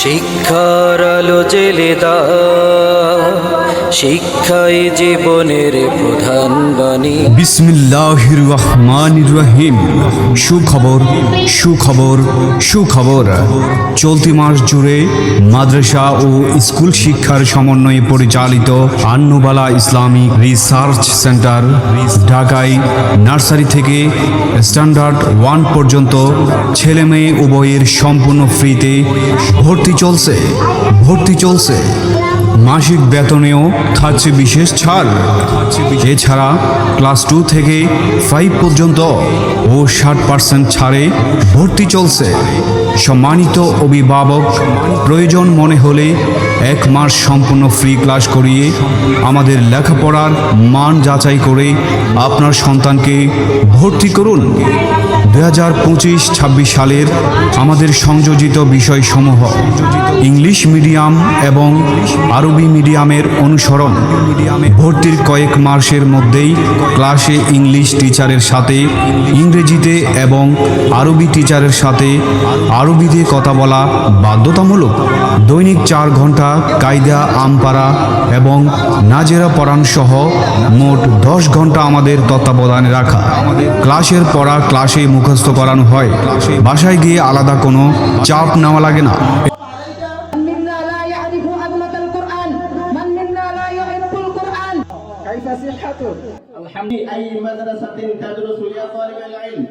শিক্ষার আলো জেলে দাও, শিক্ষাই জীবনের প্রধান বাণী। বিসমিল্লাহির রহমানির রহিম। সুখবর সুখবর সুখবর। চলতি মাস জুড়ে মাদ্রাসা ও স্কুল শিক্ষার সমন্বয়ে পরিচালিত আন্নুবালা ইসলামিক রিসার্চ সেন্টার ঢাকায় নার্সারি থেকে স্ট্যান্ডার্ড 1 পর্যন্ত ছেলে মেয়ে উভয়ের সম্পূর্ণ ফ্রিতে ভর্তি চলছে। মাসিক বেতনেও থাকছে বিশেষ ছাড়। এছাড়া ক্লাস 2 থেকে 5 পর্যন্ত ও 60% ছাড়ে ভর্তি চলছে। সম্মানিত অভিভাবক, প্রয়োজন মনে হলে 1 মাস সম্পূর্ণ ফ্রি ক্লাস করিয়ে আমাদের লেখাপড়ার মান যাচাই করে আপনার সন্তানকে ভর্তি করুন। 2025-26 সালের আমাদের সংযোজিত বিষয়সমূহ: ইংলিশ মিডিয়াম এবং আরবি মিডিয়ামের অনুসরণ। ভর্তির কয়েক মাসের মধ্যেই ক্লাসে ইংলিশ টিচারের সাথে ইংরেজিতে এবং আরবি টিচারের সাথে আরবিতে কথা বলা বাধ্যতামূলক। দৈনিক 4 ঘন্টা কায়দা আমপারা এবং নাজেরা পড়ান সহ মোট 10 ঘন্টা আমাদের তত্ত্বাবধানে রাখা। ক্লাসের পড়া ক্লাসে মুখস্থ করানো হয়, বাসায় গিয়ে আলাদা কোনো চাপ নেওয়া লাগে না। كيف صحته؟ الحمد لله. أي مدرسة تدرس يا طالب العلم؟